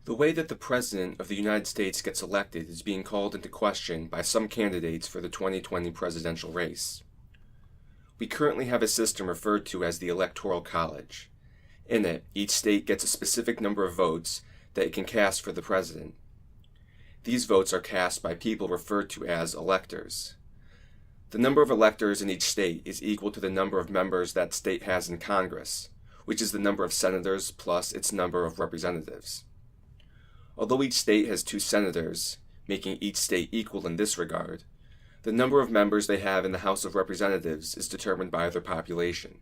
The way that the President of the United States gets elected is being called into question by some candidates for the 2020 presidential race. We currently have a system referred to as the Electoral College. In it, each state gets a specific number of votes that it can cast for the president. These votes are cast by people referred to as electors. The number of electors in each state is equal to the number of members that state has in Congress, which is the number of senators plus its number of representatives. Although each state has 2 senators, making each state equal in this regard, the number of members they have in the House of Representatives is determined by their population.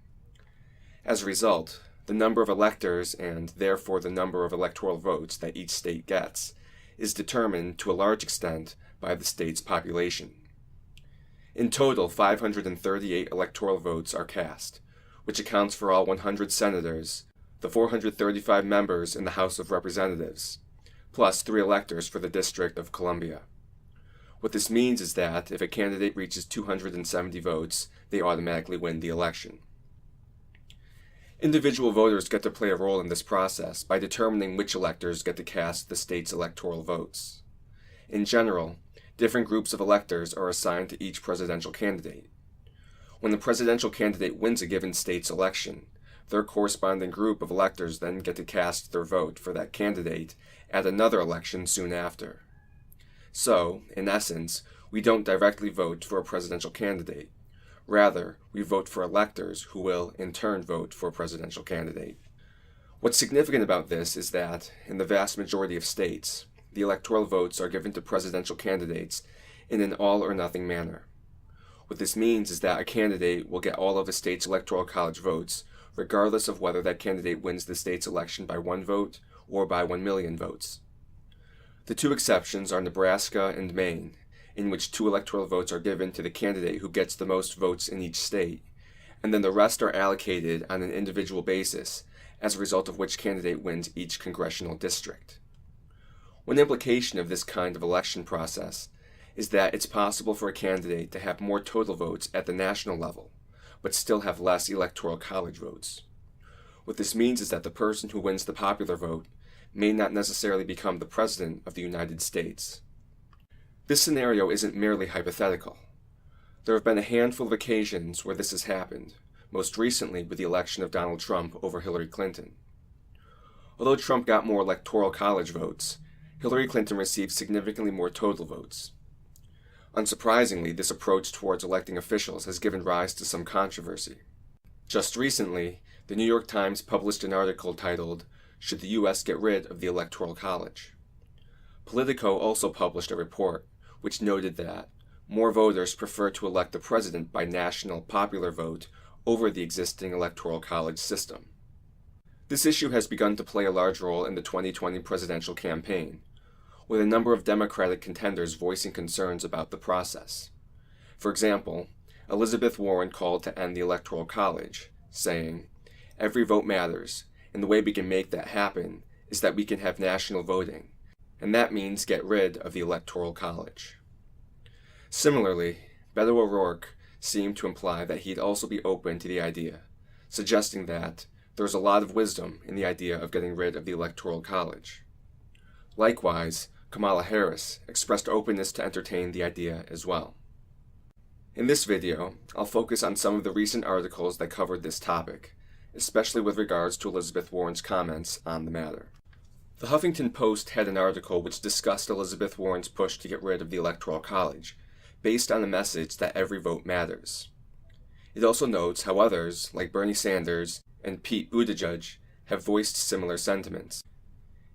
As a result, the number of electors and therefore the number of electoral votes that each state gets is determined to a large extent by the state's population. In total, 538 electoral votes are cast, which accounts for all 100 senators, the 435 members in the House of Representatives, plus 3 electors for the District of Columbia. What this means is that if a candidate reaches 270 votes, they automatically win the election. Individual voters get to play a role in this process by determining which electors get to cast the state's electoral votes. In general, different groups of electors are assigned to each presidential candidate. When the presidential candidate wins a given state's election, their corresponding group of electors then get to cast their vote for that candidate at another election soon after. So, in essence, we don't directly vote for a presidential candidate. Rather, we vote for electors who will, in turn, vote for a presidential candidate. What's significant about this is that, in the vast majority of states, the electoral votes are given to presidential candidates in an all-or-nothing manner. What this means is that a candidate will get all of a state's electoral college votes, regardless of whether that candidate wins the state's election by 1 vote or by 1 million votes. The 2 exceptions are Nebraska and Maine, in which 2 electoral votes are given to the candidate who gets the most votes in each state, and then the rest are allocated on an individual basis, as a result of which candidate wins each congressional district. One implication of this kind of election process is that it's possible for a candidate to have more total votes at the national level, but still have less electoral college votes. What this means is that the person who wins the popular vote may not necessarily become the President of the United States. This scenario isn't merely hypothetical. There have been a handful of occasions where this has happened, most recently with the election of Donald Trump over Hillary Clinton. Although Trump got more electoral college votes, Hillary Clinton received significantly more total votes. Unsurprisingly, this approach towards electing officials has given rise to some controversy. Just recently, the New York Times published an article titled, "Should the U.S. Get Rid of the Electoral College?" Politico also published a report which noted that more voters prefer to elect the president by national popular vote over the existing electoral college system. This issue has begun to play a large role in the 2020 presidential campaign, with a number of Democratic contenders voicing concerns about the process. For example, Elizabeth Warren called to end the Electoral College, saying, "Every vote matters, and the way we can make that happen is that we can have national voting, and that means get rid of the Electoral College." Similarly, Beto O'Rourke seemed to imply that he'd also be open to the idea, suggesting that there's a lot of wisdom in the idea of getting rid of the Electoral College. Likewise, Kamala Harris expressed openness to entertain the idea as well. In this video, I'll focus on some of the recent articles that covered this topic, especially with regards to Elizabeth Warren's comments on the matter. The Huffington Post had an article which discussed Elizabeth Warren's push to get rid of the Electoral College, based on the message that every vote matters. It also notes how others, like Bernie Sanders and Pete Buttigieg, have voiced similar sentiments.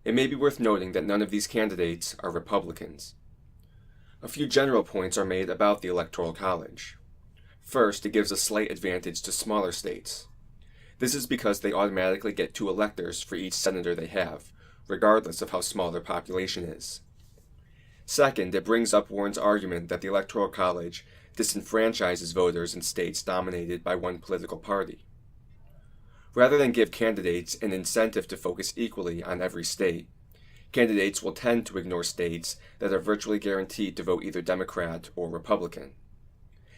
It may be worth noting that none of these candidates are Republicans. A few general points are made about the Electoral College. First, it gives a slight advantage to smaller states. This is because they automatically get 2 electors for each senator they have, regardless of how small their population is. Second, it brings up Warren's argument that the Electoral College disenfranchises voters in states dominated by one political party. Rather than give candidates an incentive to focus equally on every state, candidates will tend to ignore states that are virtually guaranteed to vote either Democrat or Republican.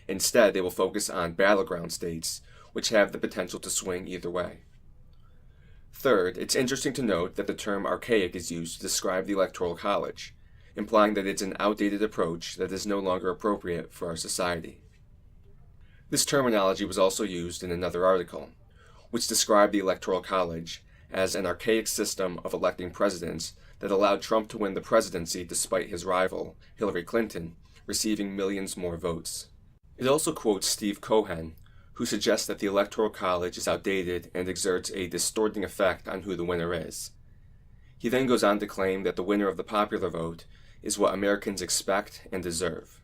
Instead, they will focus on battleground states, which have the potential to swing either way. Third, it's interesting to note that the term archaic is used to describe the Electoral College, implying that it's an outdated approach that is no longer appropriate for our society. This terminology was also used in another article, which described the Electoral College as an archaic system of electing presidents that allowed Trump to win the presidency despite his rival, Hillary Clinton, receiving millions more votes. It also quotes Steve Cohen, who suggests that the Electoral College is outdated and exerts a distorting effect on who the winner is. He then goes on to claim that the winner of the popular vote is what Americans expect and deserve.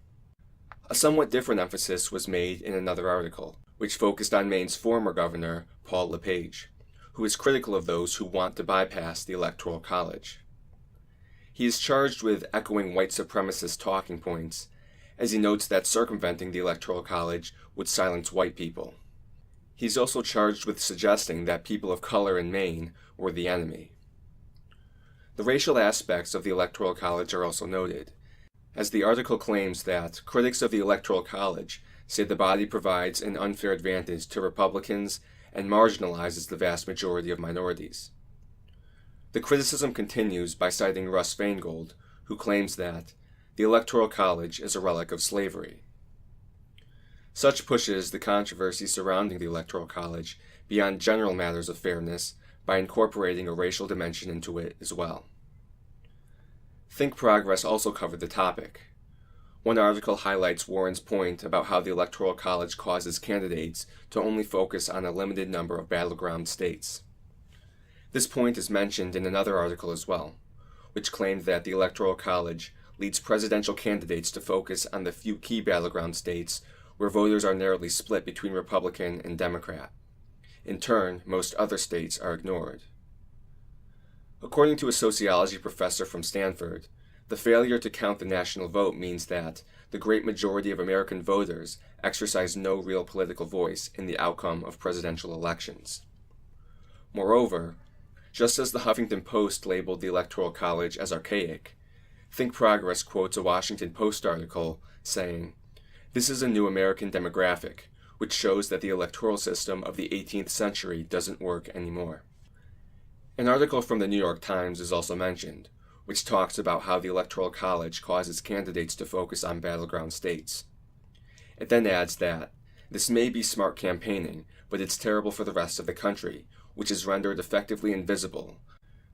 A somewhat different emphasis was made in another article, which focused on Maine's former governor, Paul LePage, who is critical of those who want to bypass the Electoral College. He is charged with echoing white supremacist talking points, as he notes that circumventing the Electoral College would silence white people. He's also charged with suggesting that people of color in Maine were the enemy. The racial aspects of the Electoral College are also noted, as the article claims that critics of the Electoral College say the body provides an unfair advantage to Republicans and marginalizes the vast majority of minorities. The criticism continues by citing Russ Feingold, who claims that the Electoral College is a relic of slavery. Such pushes the controversy surrounding the Electoral College beyond general matters of fairness by incorporating a racial dimension into it as well. Think Progress also covered the topic. One article highlights Warren's point about how the Electoral College causes candidates to only focus on a limited number of battleground states. This point is mentioned in another article as well, which claimed that the Electoral College leads presidential candidates to focus on the few key battleground states where voters are narrowly split between Republican and Democrat. In turn, most other states are ignored. According to a sociology professor from Stanford, the failure to count the national vote means that the great majority of American voters exercise no real political voice in the outcome of presidential elections. Moreover, just as the Huffington Post labeled the Electoral College as archaic, Think Progress quotes a Washington Post article saying, "This is a new American demographic, which shows that the electoral system of the 18th century doesn't work anymore." An article from the New York Times is also mentioned, which talks about how the Electoral College causes candidates to focus on battleground states. It then adds that, "This may be smart campaigning, but it's terrible for the rest of the country, which is rendered effectively invisible,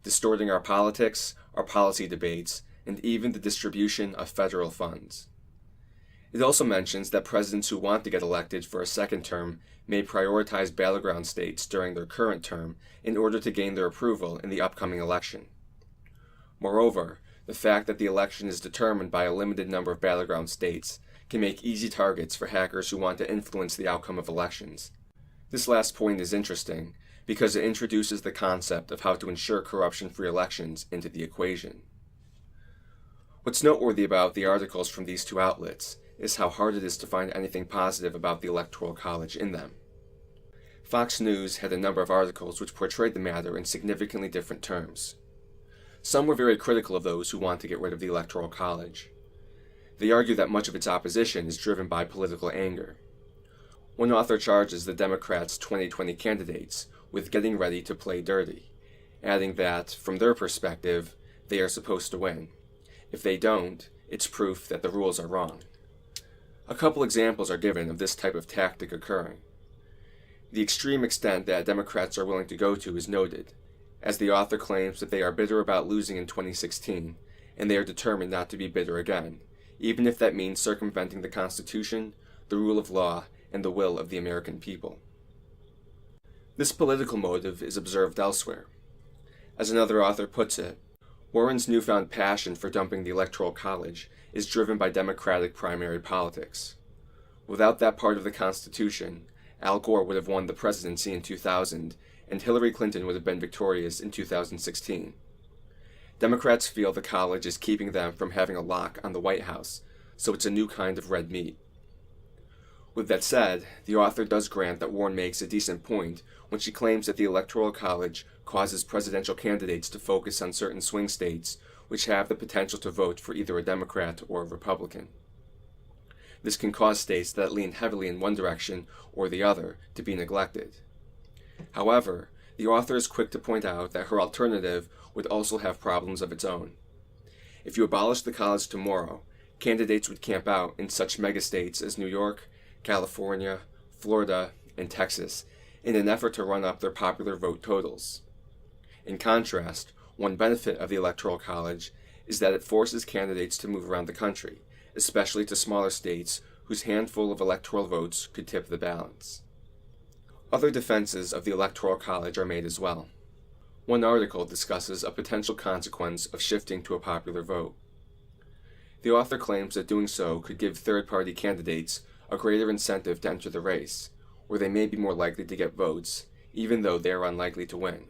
distorting our politics, our policy debates, and even the distribution of federal funds." It also mentions that presidents who want to get elected for a second term may prioritize battleground states during their current term in order to gain their approval in the upcoming election. Moreover, the fact that the election is determined by a limited number of battleground states can make easy targets for hackers who want to influence the outcome of elections. This last point is interesting because it introduces the concept of how to ensure corruption-free elections into the equation. What's noteworthy about the articles from these two outlets is how hard it is to find anything positive about the Electoral College in them. Fox News had a number of articles which portrayed the matter in significantly different terms. Some were very critical of those who want to get rid of the Electoral College. They argue that much of its opposition is driven by political anger. One author charges the Democrats' 2020 candidates with getting ready to play dirty, adding that, from their perspective, they are supposed to win. If they don't, it's proof that the rules are wrong. A couple examples are given of this type of tactic occurring. The extreme extent that Democrats are willing to go to is noted, as the author claims that they are bitter about losing in 2016, and they are determined not to be bitter again, even if that means circumventing the Constitution, the rule of law, and the will of the American people. This political motive is observed elsewhere. As another author puts it, Warren's newfound passion for dumping the Electoral College is driven by Democratic primary politics. Without that part of the Constitution, Al Gore would have won the presidency in 2000, and Hillary Clinton would have been victorious in 2016. Democrats feel the college is keeping them from having a lock on the White House, so it's a new kind of red meat. With that said, the author does grant that Warren makes a decent point when she claims that the Electoral College causes presidential candidates to focus on certain swing states which have the potential to vote for either a Democrat or a Republican. This can cause states that lean heavily in one direction or the other to be neglected. However, The author is quick to point out that her alternative would also have problems of its own. If you abolish the college tomorrow, candidates would camp out in such megastates as New York, California, Florida, and Texas in an effort to run up their popular vote totals. In contrast, one benefit of the Electoral College is that it forces candidates to move around the country, especially to smaller states whose handful of electoral votes could tip the balance. Other defenses of the Electoral College are made as well. One article discusses a potential consequence of shifting to a popular vote. The author claims that doing so could give third-party candidates a greater incentive to enter the race, where they may be more likely to get votes, even though they are unlikely to win.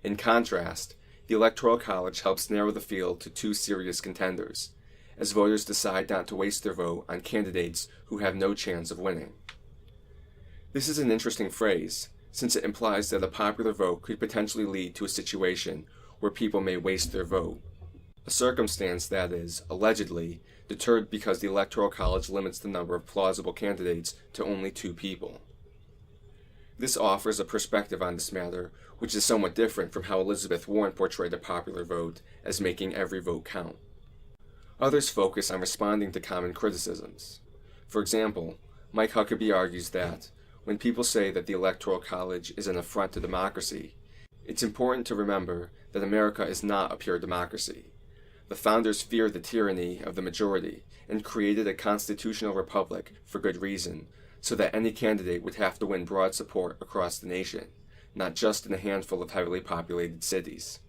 In contrast, the Electoral College helps narrow the field to two serious contenders, as voters decide not to waste their vote on candidates who have no chance of winning. This is an interesting phrase, since it implies that a popular vote could potentially lead to a situation where people may waste their vote, a circumstance that is, allegedly, deterred because the Electoral College limits the number of plausible candidates to only 2 people. This offers a perspective on this matter which is somewhat different from how Elizabeth Warren portrayed a popular vote as making every vote count. Others focus on responding to common criticisms. For example, Mike Huckabee argues that, when people say that the Electoral College is an affront to democracy, it's important to remember that America is not a pure democracy. The founders feared the tyranny of the majority and created a constitutional republic for good reason, so that any candidate would have to win broad support across the nation, not just in a handful of heavily populated cities.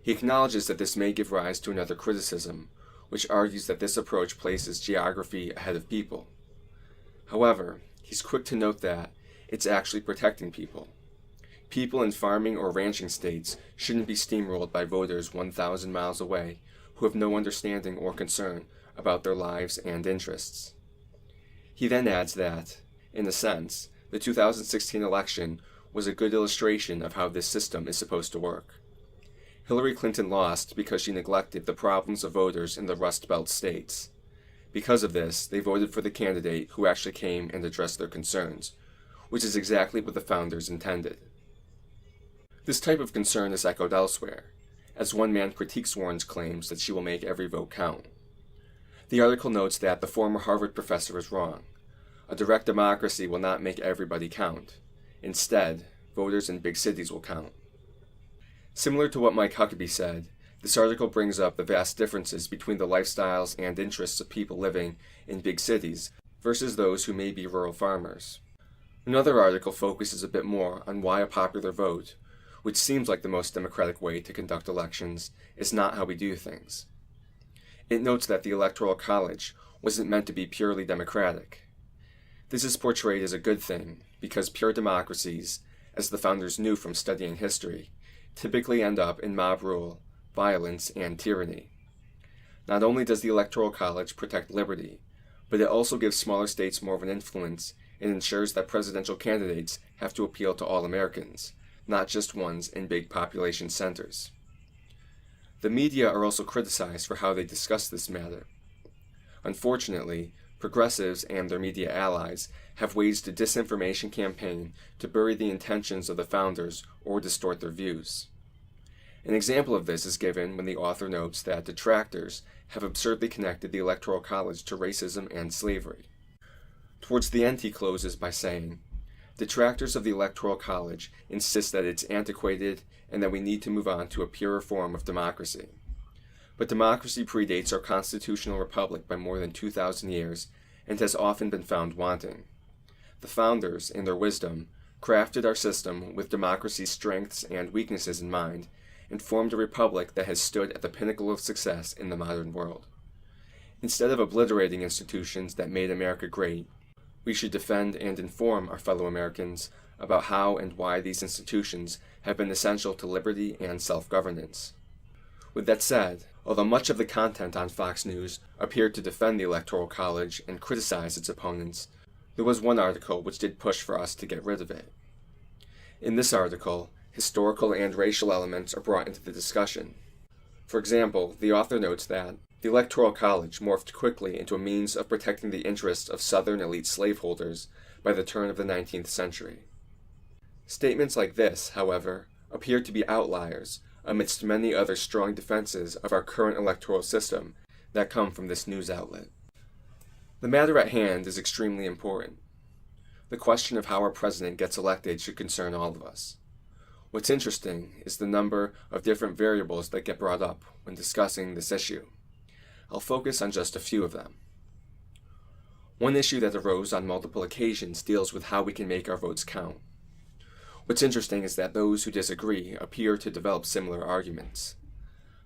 He acknowledges that this may give rise to another criticism, which argues that this approach places geography ahead of people. However, he's quick to note that it's actually protecting people. People in farming or ranching states shouldn't be steamrolled by voters 1,000 miles away who have no understanding or concern about their lives and interests. He then adds that, in a sense, the 2016 election was a good illustration of how this system is supposed to work. Hillary Clinton lost because she neglected the problems of voters in the Rust Belt states. Because of this, they voted for the candidate who actually came and addressed their concerns, which is exactly what the founders intended. This type of concern is echoed elsewhere, as one man critiques Warren's claims that she will make every vote count. The article notes that the former Harvard professor is wrong. A direct democracy will not make everybody count. Instead, voters in big cities will count. Similar to what Mike Huckabee said, this article brings up the vast differences between the lifestyles and interests of people living in big cities versus those who may be rural farmers. Another article focuses a bit more on why a popular vote, which seems like the most democratic way to conduct elections, is not how we do things. It notes that the Electoral College wasn't meant to be purely democratic. This is portrayed as a good thing because pure democracies, as the founders knew from studying history, typically end up in mob rule, violence, and tyranny. Not only does the Electoral College protect liberty, but it also gives smaller states more of an influence and ensures that presidential candidates have to appeal to all Americans, not just ones in big population centers. The media are also criticized for how they discuss this matter. Unfortunately, progressives and their media allies have waged a disinformation campaign to bury the intentions of the founders or distort their views. An example of this is given when the author notes that detractors have absurdly connected the Electoral College to racism and slavery. Towards the end he closes by saying, "Detractors of the Electoral College insist that it's antiquated and that we need to move on to a purer form of democracy. But democracy predates our constitutional republic by more than 2,000 years and has often been found wanting. The founders, in their wisdom, crafted our system with democracy's strengths and weaknesses in mind and formed a republic that has stood at the pinnacle of success in the modern world. Instead of obliterating institutions that made America great, we should defend and inform our fellow Americans about how and why these institutions have been essential to liberty and self-governance." With that said, although much of the content on Fox News appeared to defend the Electoral College and criticize its opponents, there was one article which did push for us to get rid of it. In this article, historical and racial elements are brought into the discussion. For example, the author notes that the Electoral College morphed quickly into a means of protecting the interests of Southern elite slaveholders by the turn of the 19th century. Statements like this, however, appear to be outliers amidst many other strong defenses of our current electoral system that come from this news outlet. The matter at hand is extremely important. The question of how our president gets elected should concern all of us. What's interesting is the number of different variables that get brought up when discussing this issue. I'll focus on just a few of them. One issue that arose on multiple occasions deals with how we can make our votes count. What's interesting is that those who disagree appear to develop similar arguments.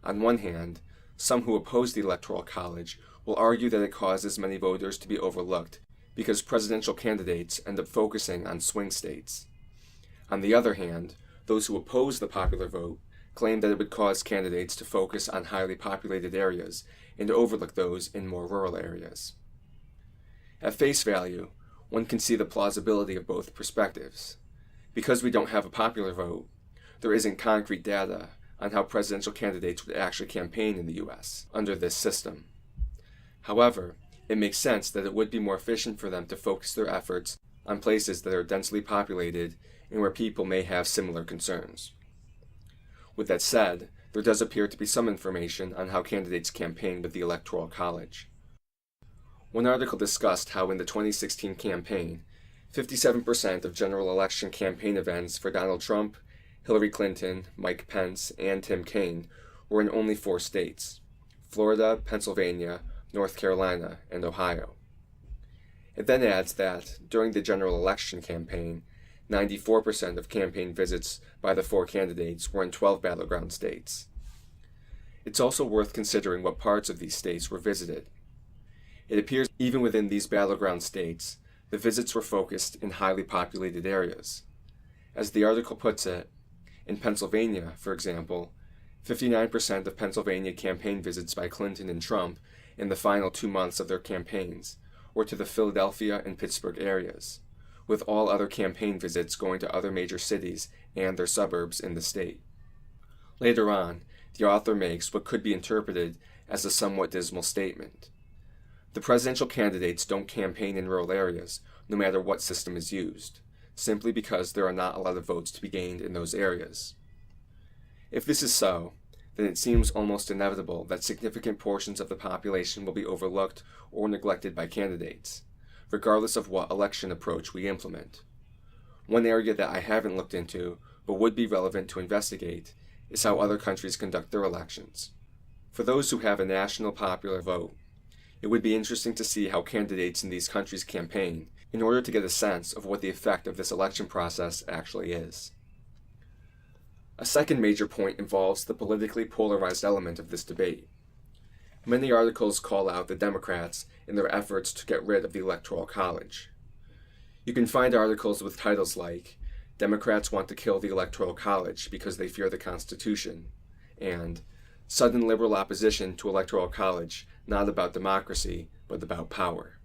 On one hand, some who oppose the Electoral College will argue that it causes many voters to be overlooked because presidential candidates end up focusing on swing states. On the other hand, those who oppose the popular vote claim that it would cause candidates to focus on highly populated areas and overlook those in more rural areas. At face value, one can see the plausibility of both perspectives. Because we don't have a popular vote, there isn't concrete data on how presidential candidates would actually campaign in the US under this system. However, it makes sense that it would be more efficient for them to focus their efforts on places that are densely populated and where people may have similar concerns. With that said, there does appear to be some information on how candidates campaign with the Electoral College. One article discussed how in the 2016 campaign, 57% of general election campaign events for Donald Trump, Hillary Clinton, Mike Pence, and Tim Kaine were in only 4 states: Florida, Pennsylvania, North Carolina, and Ohio. It then adds that, during the general election campaign, 94% of campaign visits by the 4 candidates were in 12 battleground states. It's also worth considering what parts of these states were visited. It appears even within these battleground states, the visits were focused in highly populated areas. As the article puts it, in Pennsylvania, for example, 59% of Pennsylvania campaign visits by Clinton and Trump in the final 2 months of their campaigns were to the Philadelphia and Pittsburgh areas, with all other campaign visits going to other major cities and their suburbs in the state. Later on, the author makes what could be interpreted as a somewhat dismal statement. The presidential candidates don't campaign in rural areas, no matter what system is used, simply because there are not a lot of votes to be gained in those areas. If this is so, then it seems almost inevitable that significant portions of the population will be overlooked or neglected by candidates, regardless of what election approach we implement. One area that I haven't looked into, but would be relevant to investigate, is how other countries conduct their elections. For those who have a national popular vote, it would be interesting to see how candidates in these countries campaign in order to get a sense of what the effect of this election process actually is. A second major point involves the politically polarized element of this debate. Many articles call out the Democrats in their efforts to get rid of the Electoral College. You can find articles with titles like, "Democrats want to kill the Electoral College because they fear the Constitution," and "Sudden liberal opposition to Electoral College, not about democracy, but about power."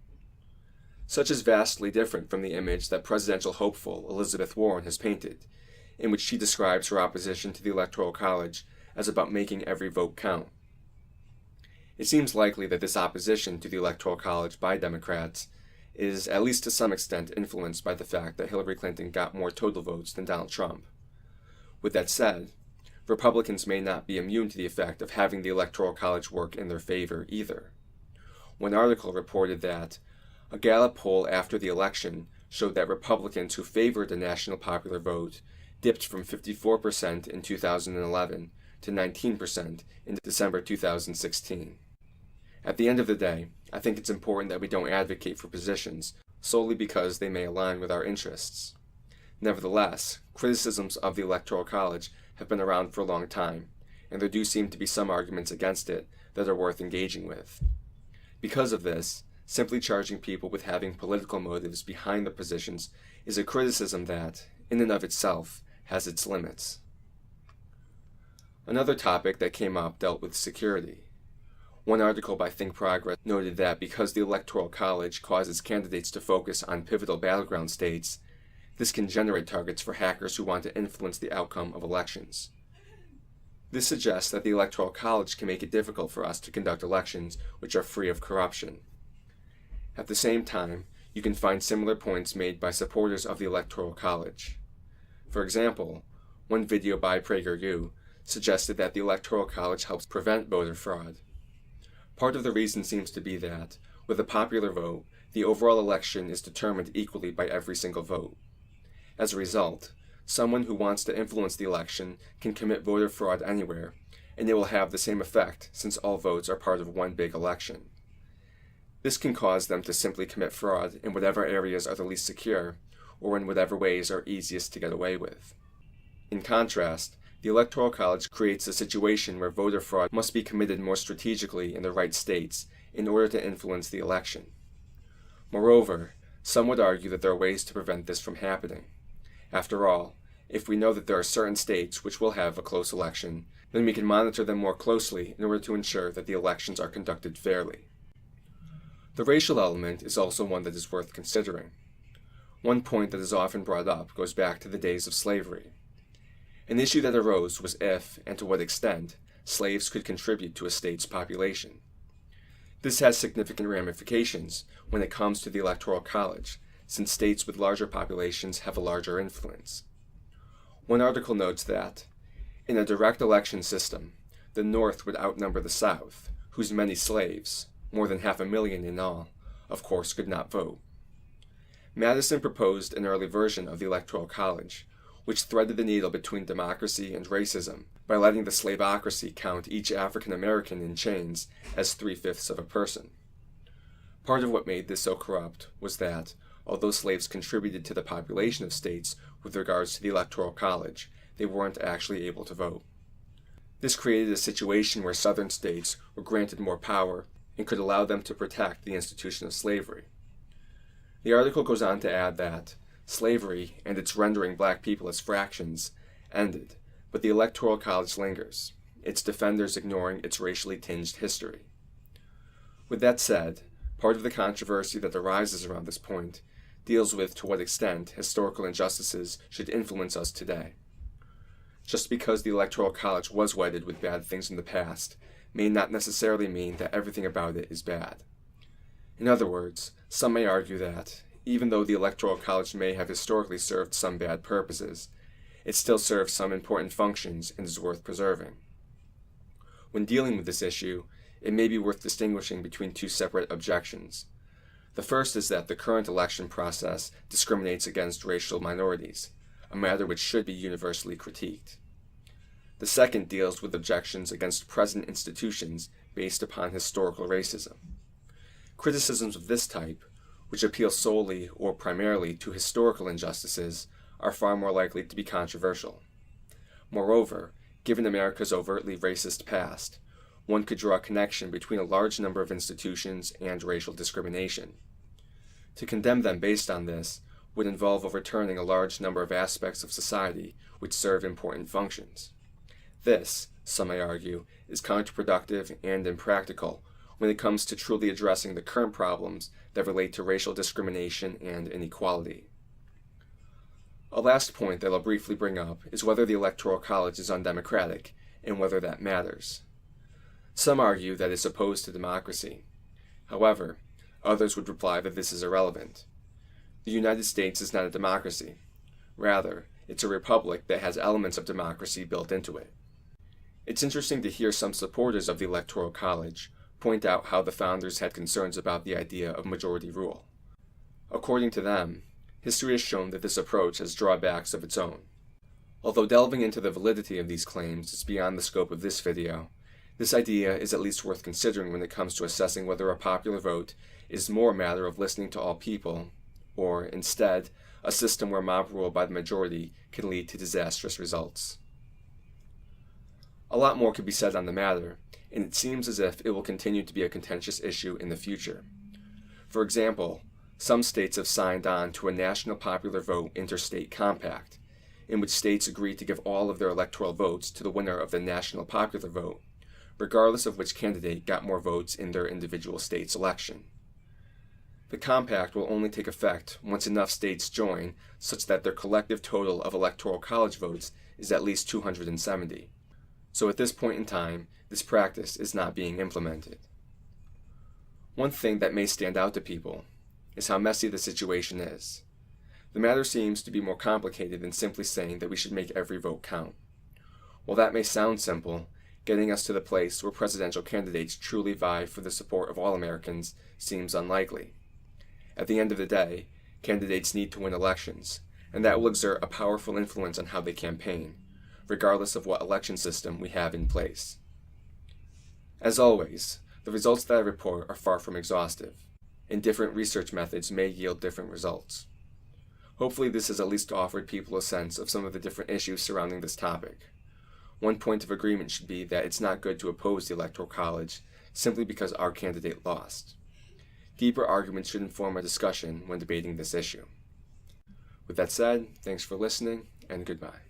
Such is vastly different from the image that presidential hopeful Elizabeth Warren has painted, in which she describes her opposition to the Electoral College as about making every vote count. It seems likely that this opposition to the Electoral College by Democrats is, at least to some extent, influenced by the fact that Hillary Clinton got more total votes than Donald Trump. With that said, Republicans may not be immune to the effect of having the Electoral College work in their favor either. One article reported that a Gallup poll after the election showed that Republicans who favored a national popular vote dipped from 54% in 2011 to 19% in December 2016. At the end of the day, I think it's important that we don't advocate for positions solely because they may align with our interests. Nevertheless, criticisms of the Electoral College have been around for a long time, and there do seem to be some arguments against it that are worth engaging with. Because of this, simply charging people with having political motives behind their positions is a criticism that, in and of itself, has its limits. Another topic that came up dealt with security. One article by Think Progress noted that because the Electoral College causes candidates to focus on pivotal battleground states, this can generate targets for hackers who want to influence the outcome of elections. This suggests that the Electoral College can make it difficult for us to conduct elections which are free of corruption. At the same time, you can find similar points made by supporters of the Electoral College. For example, one video by PragerU suggested that the Electoral College helps prevent voter fraud. Part of the reason seems to be that, with a popular vote, the overall election is determined equally by every single vote. As a result, someone who wants to influence the election can commit voter fraud anywhere, and it will have the same effect since all votes are part of one big election. This can cause them to simply commit fraud in whatever areas are the least secure, or in whatever ways are easiest to get away with. In contrast, the Electoral College creates a situation where voter fraud must be committed more strategically in the right states in order to influence the election. Moreover, some would argue that there are ways to prevent this from happening. After all, if we know that there are certain states which will have a close election, then we can monitor them more closely in order to ensure that the elections are conducted fairly. The racial element is also one that is worth considering. One point that is often brought up goes back to the days of slavery. An issue that arose was if, and to what extent, slaves could contribute to a state's population. This has significant ramifications when it comes to the Electoral College, since states with larger populations have a larger influence. One article notes that, in a direct election system, the North would outnumber the South, whose many slaves, more than 500,000 in all, of course could not vote. Madison proposed an early version of the Electoral College, which threaded the needle between democracy and racism by letting the slaveocracy count each African American in chains as 3/5 of a person. Part of what made this so corrupt was that, although slaves contributed to the population of states with regards to the Electoral College, they weren't actually able to vote. This created a situation where Southern states were granted more power and could allow them to protect the institution of slavery. The article goes on to add that slavery and its rendering black people as fractions ended, but the Electoral College lingers, its defenders ignoring its racially tinged history. With that said, part of the controversy that arises around this point deals with to what extent historical injustices should influence us today. Just because the Electoral College was wedded with bad things in the past may not necessarily mean that everything about it is bad. In other words, some may argue that, even though the Electoral College may have historically served some bad purposes, it still serves some important functions and is worth preserving. When dealing with this issue, it may be worth distinguishing between two separate objections. The first is that the current election process discriminates against racial minorities, a matter which should be universally critiqued. The second deals with objections against present institutions based upon historical racism. Criticisms of this type, which appeal solely or primarily to historical injustices, are far more likely to be controversial. Moreover, given America's overtly racist past, one could draw a connection between a large number of institutions and racial discrimination. To condemn them based on this would involve overturning a large number of aspects of society which serve important functions. This, some may argue, is counterproductive and impractical when it comes to truly addressing the current problems that relate to racial discrimination and inequality. A last point that I'll briefly bring up is whether the Electoral College is undemocratic and whether that matters. Some argue that it's opposed to democracy. However, others would reply that this is irrelevant. The United States is not a democracy. Rather, it's a republic that has elements of democracy built into it. It's interesting to hear some supporters of the Electoral College point out how the founders had concerns about the idea of majority rule. According to them, history has shown that this approach has drawbacks of its own. Although delving into the validity of these claims is beyond the scope of this video, this idea is at least worth considering when it comes to assessing whether a popular vote is more a matter of listening to all people, or, instead, a system where mob rule by the majority can lead to disastrous results. A lot more could be said on the matter, and it seems as if it will continue to be a contentious issue in the future. For example, some states have signed on to a National Popular Vote Interstate Compact, in which states agree to give all of their electoral votes to the winner of the National Popular Vote, regardless of which candidate got more votes in their individual state's election. The compact will only take effect once enough states join such that their collective total of Electoral College votes is at least 270. So at this point in time, this practice is not being implemented. One thing that may stand out to people is how messy the situation is. The matter seems to be more complicated than simply saying that we should make every vote count. While that may sound simple, getting us to the place where presidential candidates truly vie for the support of all Americans seems unlikely. At the end of the day, candidates need to win elections, and that will exert a powerful influence on how they campaign, regardless of what election system we have in place. As always, the results that I report are far from exhaustive, and different research methods may yield different results. Hopefully this has at least offered people a sense of some of the different issues surrounding this topic. One point of agreement should be that it's not good to oppose the Electoral College simply because our candidate lost. Deeper arguments should inform a discussion when debating this issue. With that said, thanks for listening, and goodbye.